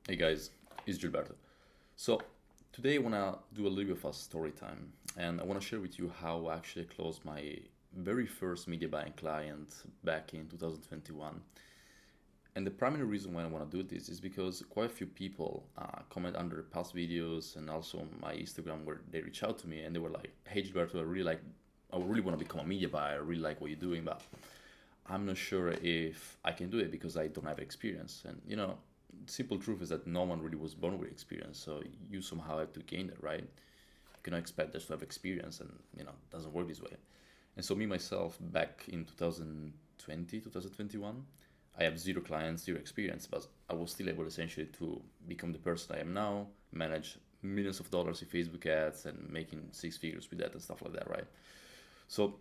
Hey guys, it's Gilberto. So today I wanna do a little bit of a story time, and I wanna share with you how I actually closed my very first media buying client back in 2021. And the primary reason why I wanna do this is because quite a few people comment under past videos and also on my Instagram where they reach out to me and they were like, "Hey Gilberto, I really wanna become a media buyer. I really like what you're doing, but I'm not sure if I can do it because I don't have experience." And simple truth is that no one really was born with experience, so you somehow have to gain it, right? You cannot expect us to have experience, and it doesn't work this way. And so me myself, back in 2020, 2021, I have zero clients, zero experience, but I was still able essentially to become the person I am now, manage millions of dollars in Facebook ads, and making six figures with that and stuff like that, right? So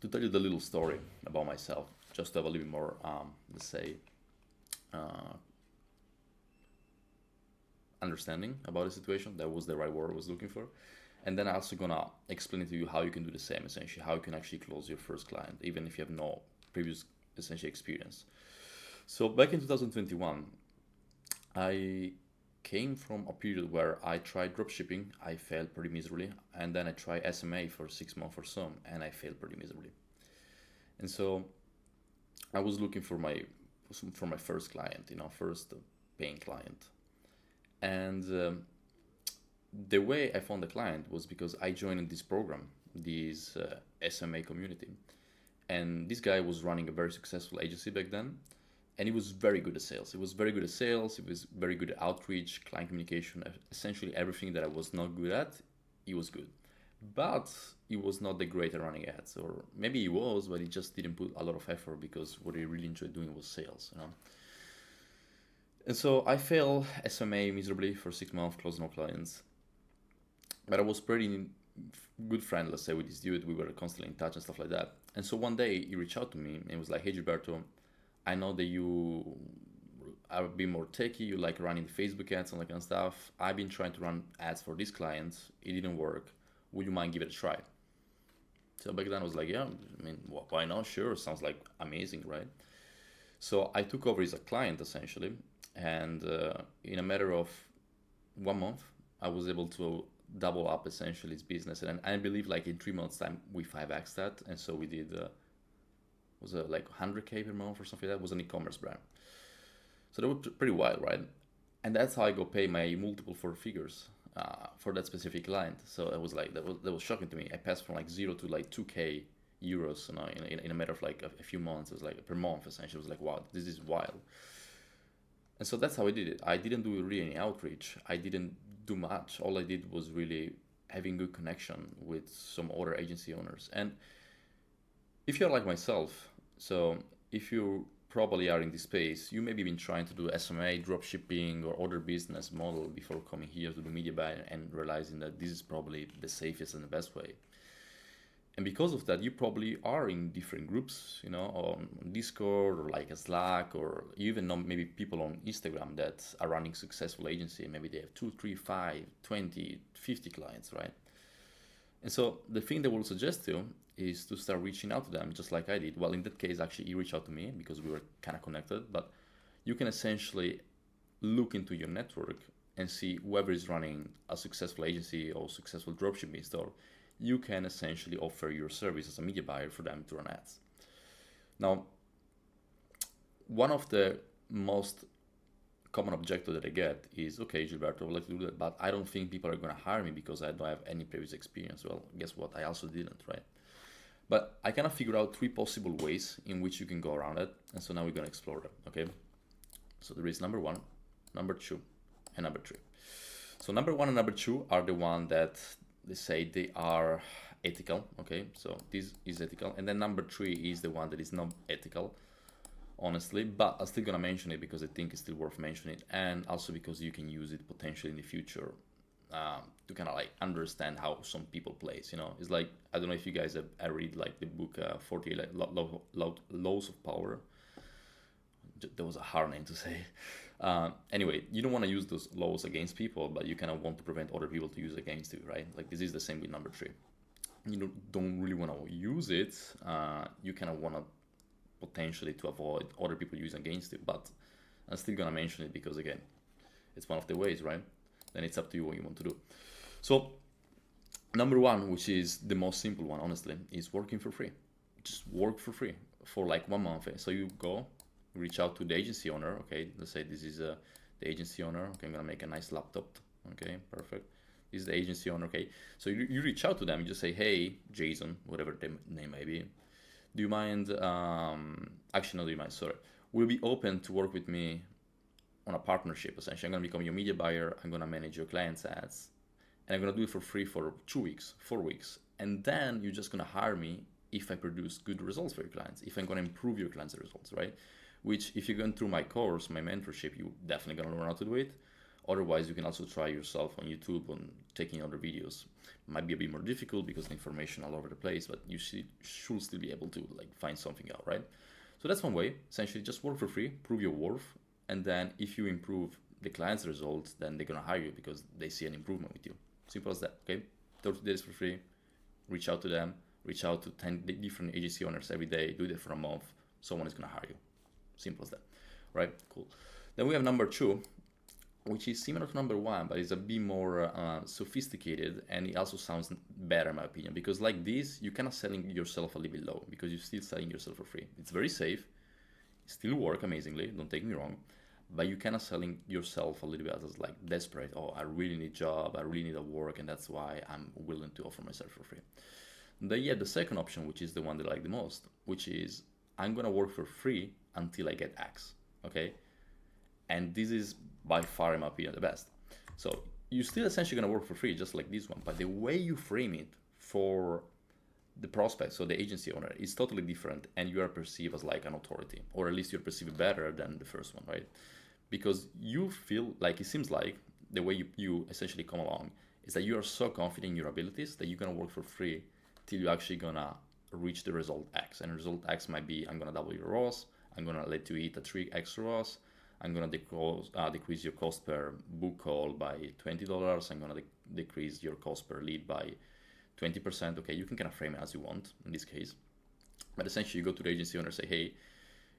to tell you the little story about myself, just to have a little bit more, let's say, uh, understanding about the situation. That was the right word I was looking for. And then I'm also gonna explain to you how you can do the same, essentially, how you can actually close your first client, even if you have no previous essentially experience. So back in 2021, I came from a period where I tried dropshipping, I failed pretty miserably, and then I tried SMA for 6 months or so, and I failed pretty miserably. And so I was looking for my first client, first paying client. And the way I found the client was because I joined this program, this SMA community. And this guy was running a very successful agency back then. And he was very good at sales. He was very good at sales. He was very good at outreach, client communication, essentially everything that I was not good at, he was good. But he was not the great at running ads, or maybe he was, but he just didn't put a lot of effort because what he really enjoyed doing was sales. And so I failed SMA miserably for 6 months, closed no clients. But I was pretty good friend, let's say, with this dude. We were constantly in touch and stuff like that. And so one day he reached out to me and was like, "Hey Gilberto, I know that you are a bit more techie. You like running the Facebook ads and that kind of stuff. I've been trying to run ads for this client. It didn't work. Would you mind give it a try?" So back then I was like, "Yeah, I mean, why not? Sure, sounds like amazing, right?" So I took over as a client essentially, and in a matter of 1 month, I was able to double up essentially his business, and I believe like in 3 months time we 5x that, and so we did was it like 100K per month or something like that. It was an e-commerce brand, so that was pretty wild, right? And that's how I got paid my multiple four figures for that specific client. So it was like that was shocking to me. I passed from like zero to like 2K euros, in a matter of like a few months. It was like per month essentially. It was like, wow, this is wild. And so that's how I did it. I didn't do really any outreach. I didn't do much. All I did was really having good connection with some other agency owners. And if you're like myself, so if you probably are in this space, you maybe been trying to do SMA, drop shipping, or other business model before coming here to the media buy and realizing that this is probably the safest and the best way. And because of that, you probably are in different groups, on Discord or like a Slack, or you even know maybe people on Instagram that are running successful agency. Maybe they have 2, 3, 5, 20, 50 clients, right? And so the thing that we'll suggest to is to start reaching out to them just like I did. Well, in that case, actually, he reached out to me because we were kind of connected, but you can essentially look into your network and see whoever is running a successful agency or successful dropshipping store. You can essentially offer your service as a media buyer for them to run ads. Now, one of the most common objective that I get is, "Okay, Gilberto, I would like to do that, but I don't think people are going to hire me because I don't have any previous experience." Well, guess what? I also didn't, right? But I kind of figured out three possible ways in which you can go around it. And so now we're going to explore them, okay? So there is number one, number two, and number three. So number one and number two are the one that they say they are ethical, okay? So this is ethical. And then number three is the one that is not ethical, honestly, but I'm still gonna mention it because I think it's still worth mentioning it, and also because you can use it potentially in the future to kind of like understand how some people plays. It's like, I don't know if you guys have I read like the book 48 Laws of Power. That was a hard name to say. Anyway, you don't want to use those laws against people, but you kind of want to prevent other people to use against you, right? Like this is the same with number three. You don't really want to use it. You kind of want to potentially to avoid other people using against it, but I'm still gonna mention it because again, It's one of the ways, right? Then it's up to you what you want to do. So number one, which is the most simple one, honestly, is working for free. Just work for free for like 1 month. So you go reach out to the agency owner. Okay, let's say this is the agency owner. Okay, I'm gonna make a nice laptop. Okay, perfect. This is the agency owner. Okay, so you reach out to them. You just say, hey, Jason, whatever the name may be. Do you mind? Actually, no, do you mind? Sorry. Will you be open to work with me on a partnership? Essentially, I'm gonna become your media buyer. I'm gonna manage your clients' ads, and I'm gonna do it for free for 2 weeks, 4 weeks, and then you're just gonna hire me if I produce good results for your clients. If I'm gonna improve your clients' results, right? Which, if you're going through my course, my mentorship, you definitely gonna learn how to do it. Otherwise, you can also try yourself on YouTube on taking other videos. Might be a bit more difficult because the information all over the place, but you should still be able to like find something out, right? So that's one way. Essentially, just work for free, prove your worth, and then if you improve the client's results, then they're gonna hire you because they see an improvement with you. Simple as that. Okay, 30 days for free. Reach out to them. Reach out to 10 different agency owners every day. Do that for a month. Someone is gonna hire you. Simple as that, right? Cool. Then we have number two, which is similar to number one, but it's a bit more sophisticated, and it also sounds better in my opinion, because like this, you're kind of selling yourself a little bit low because you're still selling yourself for free. It's very safe, it still work amazingly, don't take me wrong, but you're kind of selling yourself a little bit as like desperate. Oh, I really need a job, I really need a work, and that's why I'm willing to offer myself for free. Then you have the second option, which is the one that I like the most, which is I'm gonna work for free until I get X, okay? And this is by far, in my opinion, the best. So you're still essentially gonna work for free, just like this one, but the way you frame it for the prospect, so the agency owner, is totally different, and you are perceived as like an authority, or at least you're perceived better than the first one, right? Because you feel like, it seems like the way you essentially come along is that you are so confident in your abilities that you're gonna work for free till you're actually gonna reach the result X. And result X might be, I'm gonna double your ROAS, I'm gonna let you eat a 3x ROAS, I'm gonna decrease your cost per book call by $20. I'm gonna decrease your cost per lead by 20%. Okay, you can kind of frame it as you want in this case. But essentially, you go to the agency owner and say, hey,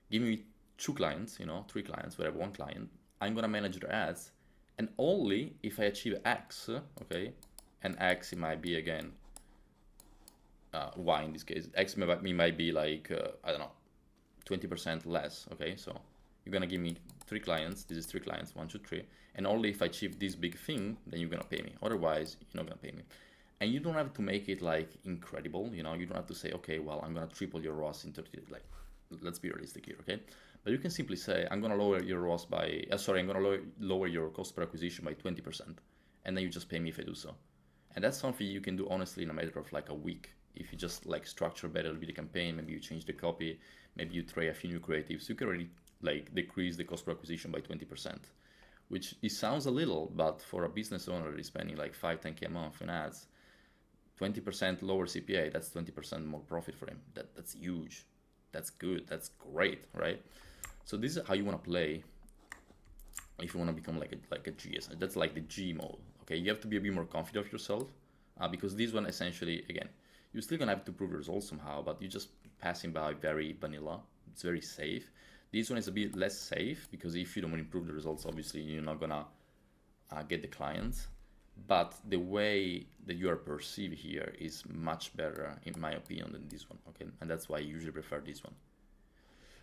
give me 2 clients, 3 clients, whatever, 1 client. I'm gonna manage their ads, and only if I achieve X, okay, and X, it might be again Y in this case. X might be like, I don't know, 20% less, okay? So you're gonna give me 3 clients, this is 3 clients, 1, 2, 3, and only if I achieve this big thing, then you're gonna pay me. Otherwise, you're not gonna pay me. And you don't have to make it like incredible, you don't have to say, okay, well, I'm gonna triple your ROAS in 30 days. Like, let's be realistic here, okay? But you can simply say, I'm gonna lower your ROAS by, I'm gonna lower your cost per acquisition by 20%, and then you just pay me if I do so. And that's something you can do honestly in a matter of like a week. If you just like structure better the campaign, maybe you change the copy, maybe you try a few new creatives, you can already like decrease the cost per acquisition by 20%, which it sounds a little, but for a business owner that is spending like 5-10K a month in ads, 20% lower CPA, that's 20% more profit for him. That's huge. That's good. That's great, right? So this is how you want to play if you want to become like a GS. That's like the G mode. Okay, you have to be a bit more confident of yourself because this one essentially, again, you're still gonna have to prove results somehow, but you're just passing by very vanilla. It's very safe. This one is a bit less safe because if you don't improve the results, obviously you're not gonna get the clients. But the way that you are perceived here is much better, in my opinion, than this one. Okay, and that's why I usually prefer this one.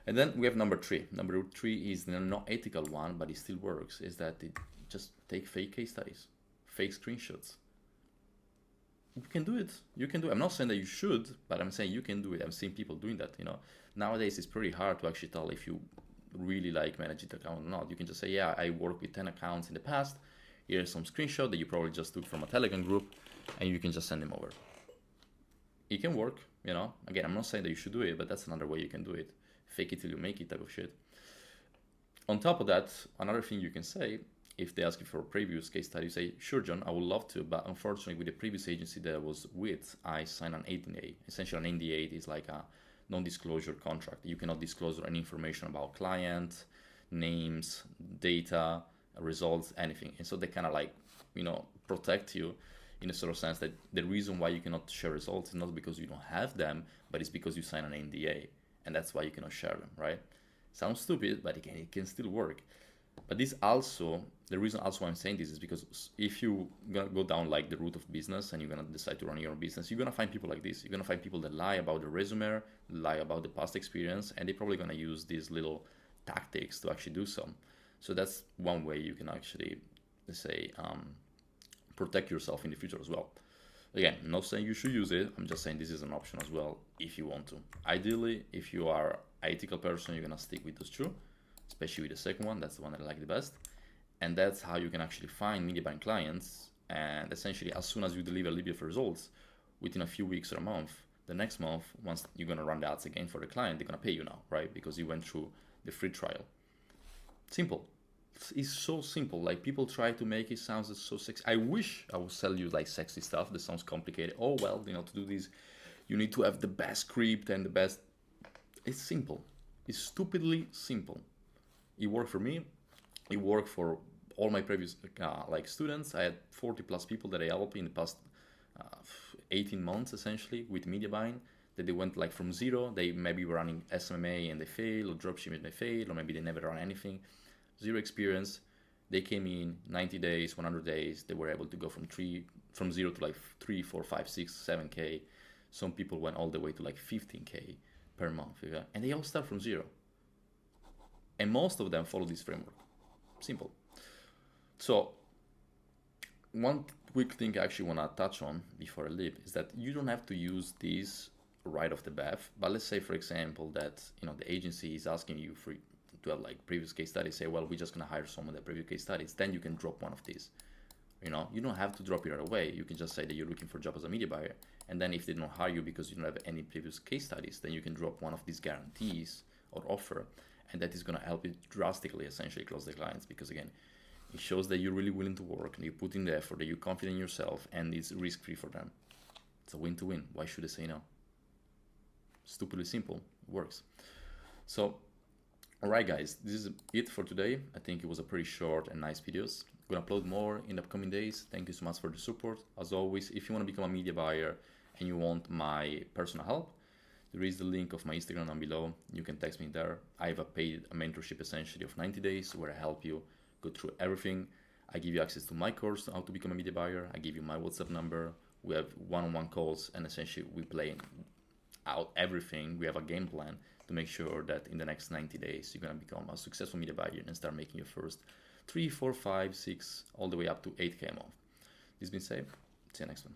And then we have number 3. Number 3 is the not ethical one, but it still works. Is that it just take fake case studies, fake screenshots. You can do it. You can do it. I'm not saying that you should, but I'm saying you can do it. I'm seeing people doing that. Nowadays it's pretty hard to actually tell if you really like managing the account or not. You can just say, yeah, I worked with 10 accounts in the past. Here's some screenshot that you probably just took from a Telegram group, and you can just send them over. It can work. Again, I'm not saying that you should do it, but that's another way you can do it. Fake it till you make it type of shit. On top of that, another thing you can say, if they ask you for a previous case study, you say, sure, John, I would love to, but unfortunately with the previous agency that I was with, I signed an NDA. Essentially an NDA is like a non-disclosure contract. You cannot disclose any information about client, names, data, results, anything. And so they kind of like, protect you in a sort of sense that the reason why you cannot share results is not because you don't have them, but it's because you sign an NDA. And that's why you cannot share them, right? Sounds stupid, but it can still work. But this also, the reason also I'm saying this is because if you gonna go down like the route of business and you're gonna decide to run your own business, you're gonna find people like this. You're gonna find people that lie about the resume, lie about the past experience, and they're probably gonna use these little tactics to actually do so. So that's one way you can actually, let's say, protect yourself in the future as well. Again, not saying you should use it. I'm just saying this is an option as well if you want to. Ideally, if you are an ethical person, you're gonna stick with those two, especially with the second one. That's the one that I like the best, and that's how you can actually find media buying clients. And essentially, as soon as you deliver a little bit of results, within a few weeks or a month, the next month, once you're gonna run the ads again for the client, they're gonna pay you now, right? Because you went through the free trial. Simple. It's so simple. Like people try to make it sound so sexy. I wish I would sell you like sexy stuff that sounds complicated. Oh well, to do this, you need to have the best script and the best. It's simple. It's stupidly simple. It worked for me. It worked for all my previous like students. I had 40 plus people that I helped in the past uh, 18 months essentially with media buying. That they went like from zero. They maybe were running SMMA and they failed, or dropshipping and they failed, or maybe they never run anything. Zero experience. They came in 90 days, 100 days. They were able to go from zero to like 3, 4, 5, 6, 7K. Some people went all the way to like 15K per month. Yeah? And they all start from zero. And most of them follow this framework. Simple. So one quick thing I actually want to touch on before I leave is that you don't have to use these right off the bat. But let's say, for example, that the agency is asking you to have like previous case studies. Say, well, we're just gonna hire someone that previous case studies. Then you can drop one of these. You don't have to drop it right away. You can just say that you're looking for a job as a media buyer, and then if they don't hire you because you don't have any previous case studies, then you can drop one of these guarantees or offer, and that is gonna help you drastically, essentially, close the clients. Because again, it shows that you're really willing to work, and you put in the effort, that you're confident in yourself, and it's risk-free for them. It's a win-to-win. Why should they say no? Stupidly simple. It works. So, alright guys, this is it for today. I think it was a pretty short and nice videos. I'm gonna upload more in the upcoming days. Thank you so much for the support. As always, if you want to become a media buyer and you want my personal help, there is the link of my Instagram down below. You can text me there. I have a paid mentorship essentially of 90 days where I help you go through everything. I give you access to my course on how to become a media buyer. I give you my WhatsApp number. We have one-on-one calls, and essentially we play out everything. We have a game plan to make sure that in the next 90 days you're gonna become a successful media buyer and start making your first 3, 4, 5, 6, all the way up to 8K a month. This being said, see you next one.